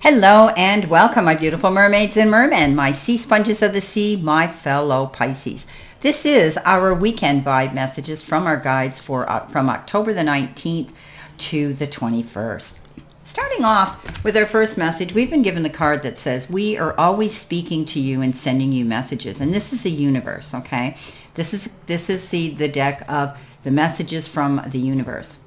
Hello and welcome, my beautiful mermaids and mermen, my sea sponges of the sea, my fellow Pisces. This is our weekend vibe messages from our guides from October the 19th to the 21st. Starting off with our first message, we've been given the card that says we are always speaking to you and sending you messages, and this is the universe. Okay, this is the deck of the messages from the universe.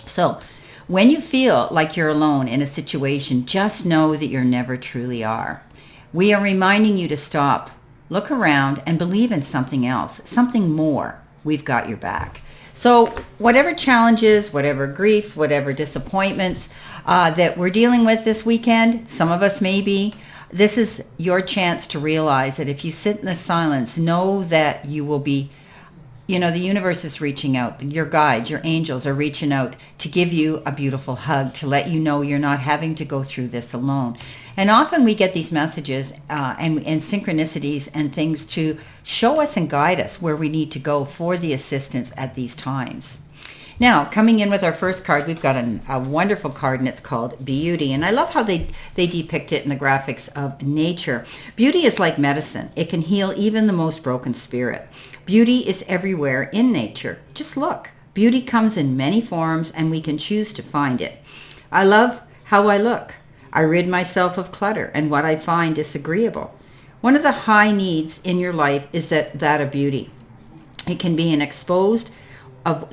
So when you feel like you're alone in a situation, just know that you never truly are. We are reminding you to stop, look around, and believe in something else, something more. We've got your back. So whatever challenges, whatever grief, whatever disappointments that we're dealing with this weekend, some of us may be, this is your chance to realize that if you sit in the silence, know that you will be, the universe is reaching out. Your guides, your angels are reaching out to give you a beautiful hug, to let you know you're not having to go through this alone. And often we get these messages and synchronicities and things to show us and guide us where we need to go for the assistance at these times. Now, coming in with our first card, we've got a wonderful card, and it's called Beauty. And I love how they depict it in the graphics of nature. Beauty is like medicine. It can heal even the most broken spirit. Beauty is everywhere in nature. Just look. Beauty comes in many forms, and we can choose to find it. I love how I look. I rid myself of clutter and what I find disagreeable. One of the high needs in your life is that of beauty. It can be an exposed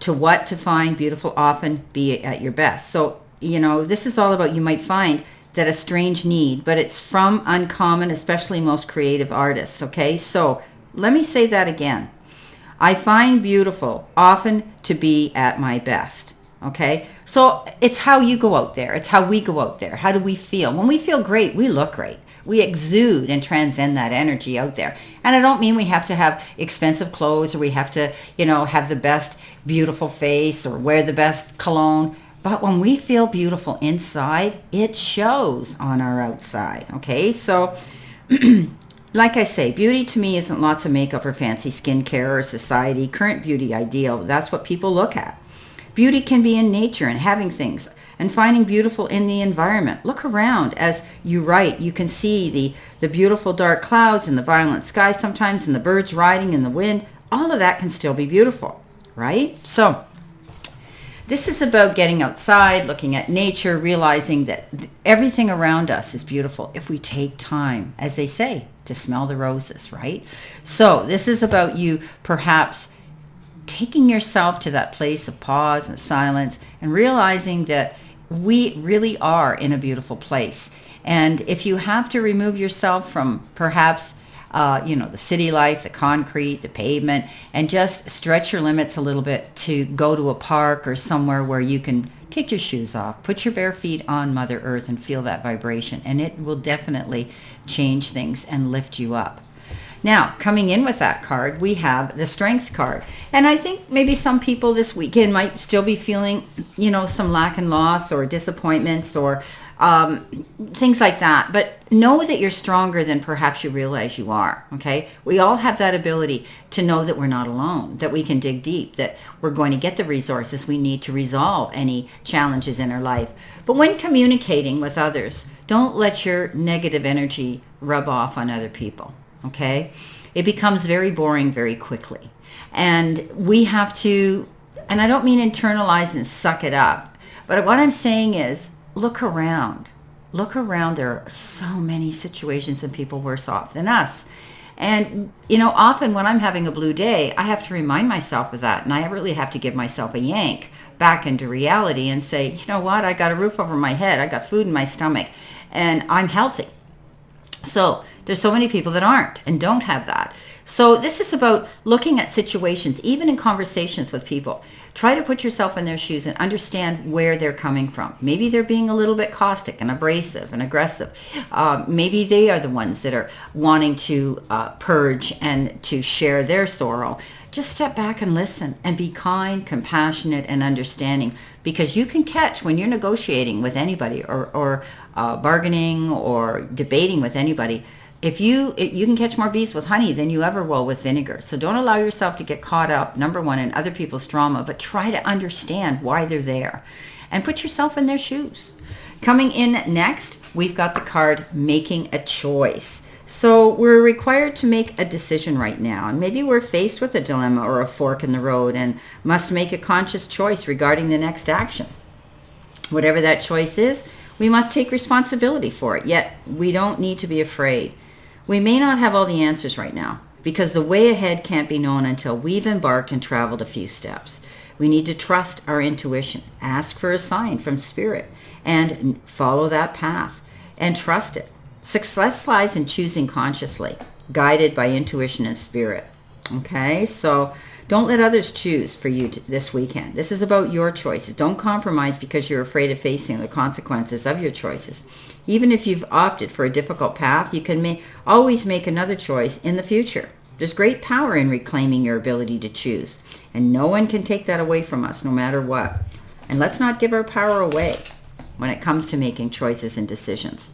to what to find beautiful, often be at your best. So, this is all about, you might find that a strange need, but it's from uncommon, especially most creative artists. Okay, so let me say that again. I find beautiful often to be at my best. Okay, so it's how you go out there. It's how we go out there. How do we feel? When we feel great, we look great. We exude and transcend that energy out there. And I don't mean we have to have expensive clothes, or we have to, have the best beautiful face or wear the best cologne. But when we feel beautiful inside, it shows on our outside. Okay, so like I say, beauty to me isn't lots of makeup or fancy skincare or society, current beauty ideal. That's what people look at. Beauty can be in nature and having things and finding beautiful in the environment. Look around as you write. You can see the beautiful dark clouds and the violent sky sometimes, and the birds riding in the wind. All of that can still be beautiful, right? So this is about getting outside, looking at nature, realizing that everything around us is beautiful if we take time, as they say, to smell the roses, right? So this is about you perhaps taking yourself to that place of pause and silence and realizing that we really are in a beautiful place. And if you have to remove yourself from perhaps, the city life, the concrete, the pavement, and just stretch your limits a little bit to go to a park or somewhere where you can take your shoes off, put your bare feet on Mother Earth and feel that vibration. And it will definitely change things and lift you up. Now, coming in with that card, we have the Strength card. And I think maybe some people this weekend might still be feeling, some lack and loss or disappointments or things like that. But know that you're stronger than perhaps you realize you are, okay? We all have that ability to know that we're not alone, that we can dig deep, that we're going to get the resources we need to resolve any challenges in our life. But when communicating with others, don't let your negative energy rub off on other people. Okay, it becomes very boring very quickly, and we have to, and I don't mean internalize and suck it up, but what I'm saying is look around. There are so many situations and people worse off than us. And often when I'm having a blue day, I have to remind myself of that, and I really have to give myself a yank back into reality and say, you know what, I got a roof over my head, I got food in my stomach, and I'm healthy. So there's so many people that aren't and don't have that. So this is about looking at situations, even in conversations with people. Try to put yourself in their shoes and understand where they're coming from. Maybe they're being a little bit caustic and abrasive and aggressive. Maybe they are the ones that are wanting to purge and to share their sorrow. Just step back and listen and be kind, compassionate, and understanding, because you can catch when you're negotiating with anybody or bargaining or debating with anybody. If you can catch more bees with honey than you ever will with vinegar. So don't allow yourself to get caught up, number one, in other people's drama, but try to understand why they're there and put yourself in their shoes. Coming in next, we've got the card making a choice. So we're required to make a decision right now, and maybe we're faced with a dilemma or a fork in the road and must make a conscious choice regarding the next action. Whatever that choice is, we must take responsibility for it, yet we don't need to be afraid. We may not have all the answers right now, because the way ahead can't be known until we've embarked and traveled a few steps. We need to trust our intuition, ask for a sign from spirit, and follow that path, and trust it. Success lies in choosing consciously, guided by intuition and spirit. Okay, so don't let others choose for you this weekend. This is about your choices. Don't compromise because you're afraid of facing the consequences of your choices. Even if you've opted for a difficult path, you can always make another choice in the future. There's great power in reclaiming your ability to choose, and no one can take that away from us, no matter what. And let's not give our power away when it comes to making choices and decisions.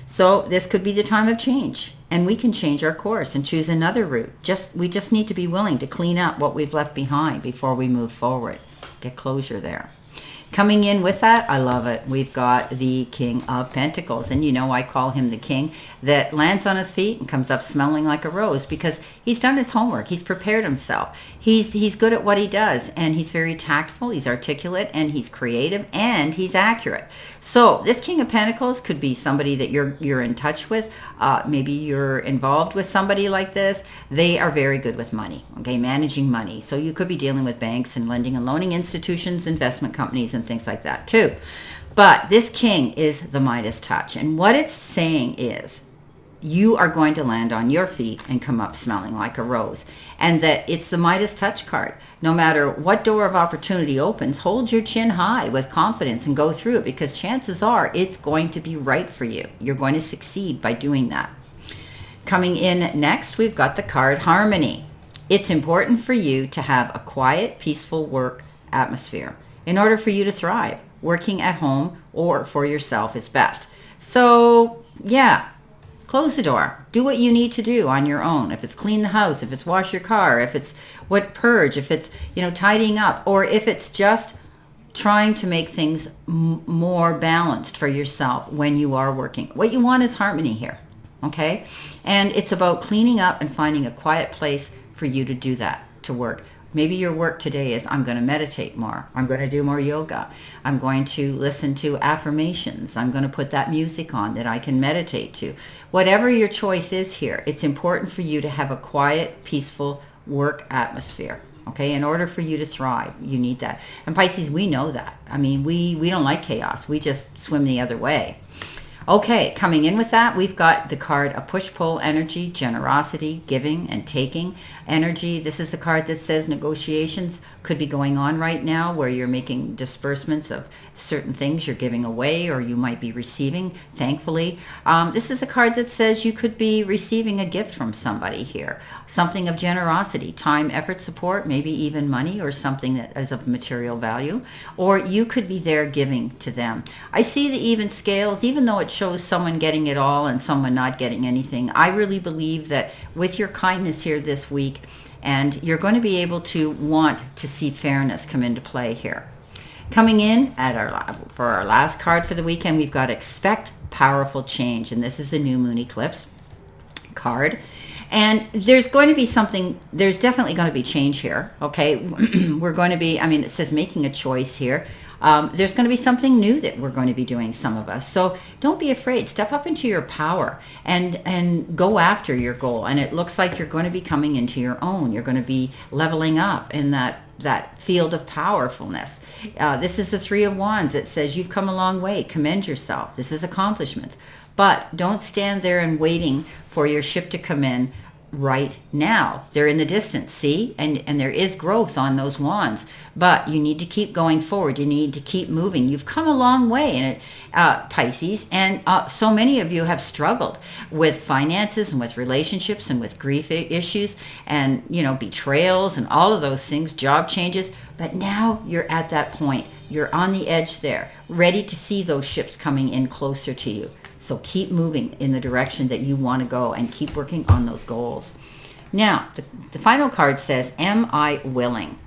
So this could be the time of change, and we can change our course and choose another route. We just need to be willing to clean up what we've left behind before we move forward. Get closure there. Coming in with that, I love it. We've got the King of Pentacles. And I call him the king that lands on his feet and comes up smelling like a rose because he's done his homework. He's prepared himself. He's good at what he does, and he's very tactful. He's articulate, and he's creative, and he's accurate. So this King of Pentacles could be somebody that you're in touch with. Maybe you're involved with somebody like this. They are very good with money, okay, managing money. So you could be dealing with banks and lending and loaning institutions, investment companies, and things like that too. But this king is the Midas touch, and what it's saying is you are going to land on your feet and come up smelling like a rose, and that it's the Midas touch card. No matter what door of opportunity opens, hold your chin high with confidence and go through it, because chances are it's going to be right for you. You're going to succeed by doing that. Coming in next, we've got the card Harmony. It's important for you to have a quiet, peaceful work atmosphere in order for you to thrive. Working at home or for yourself is best. So yeah, close the door. Do what you need to do on your own. If it's clean the house, if it's wash your car, if it's purge, if it's tidying up, or if it's just trying to make things more balanced for yourself when you are working. What you want is harmony here, okay? And it's about cleaning up and finding a quiet place for you to do that, to work. Maybe your work today is, I'm going to meditate more. I'm going to do more yoga. I'm going to listen to affirmations. I'm going to put that music on that I can meditate to. Whatever your choice is here, it's important for you to have a quiet, peaceful work atmosphere. Okay, in order for you to thrive, you need that. And Pisces, we know that. I mean, we don't like chaos. We just swim the other way. Okay, coming in with that, we've got the card, a push-pull energy, generosity, giving and taking energy. This is the card that says negotiations could be going on right now, where you're making disbursements of certain things you're giving away, or you might be receiving, thankfully. This is a card that says you could be receiving a gift from somebody here, something of generosity, time, effort, support, maybe even money or something that is of material value, or you could be there giving to them. I see the even scales, even though it shows someone getting it all and someone not getting anything. I really believe that with your kindness here this week, and you're going to be able to want to see fairness come into play here. Coming in for our last card for the weekend, we've got expect powerful change, and this is a new moon eclipse card. And there's definitely going to be change here, okay? We're going to be, it says making a choice here. There's going to be something new that we're going to be doing, some of us. So don't be afraid. Step up into your power and go after your goal. And it looks like you're going to be coming into your own. You're going to be leveling up in that field of powerfulness. This is the Three of Wands. It says you've come a long way. Commend yourself. This is accomplishment. But don't stand there and waiting for your ship to come in right now. They're in the distance, see? And there is growth on those wands. But you need to keep going forward. You need to keep moving. You've come a long way in it, Pisces. And so many of you have struggled with finances and with relationships and with grief issues and, betrayals and all of those things, job changes. But now you're at that point. You're on the edge there, ready to see those ships coming in closer to you. So keep moving in the direction that you want to go and keep working on those goals. Now, the final card says, am I willing?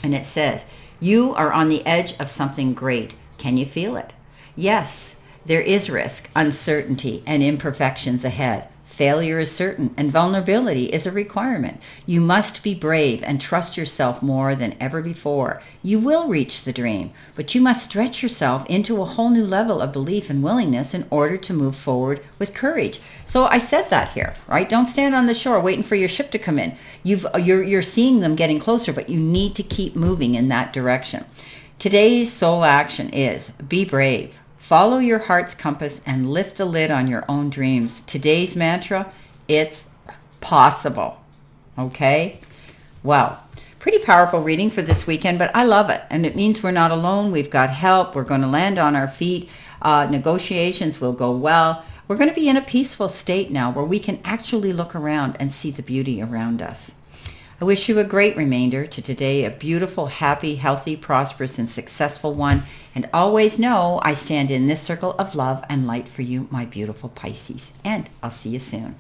And it says, you are on the edge of something great. Can you feel it? Yes. There is risk, uncertainty, and imperfections ahead. Failure is certain, and vulnerability is a requirement. You must be brave and trust yourself more than ever before. You will reach the dream, but you must stretch yourself into a whole new level of belief and willingness in order to move forward with courage. So I said that here, right? Don't stand on the shore waiting for your ship to come in. You're seeing them getting closer, but you need to keep moving in that direction. Today's soul action is be brave. Follow your heart's compass and lift the lid on your own dreams. Today's mantra, it's possible. Okay? Well, pretty powerful reading for this weekend, but I love it. And it means we're not alone. We've got help. We're going to land on our feet. Negotiations will go well. We're going to be in a peaceful state now where we can actually look around and see the beauty around us. I wish you a great remainder to today, a beautiful, happy, healthy, prosperous, and successful one. And always know I stand in this circle of love and light for you, my beautiful Pisces. And I'll see you soon.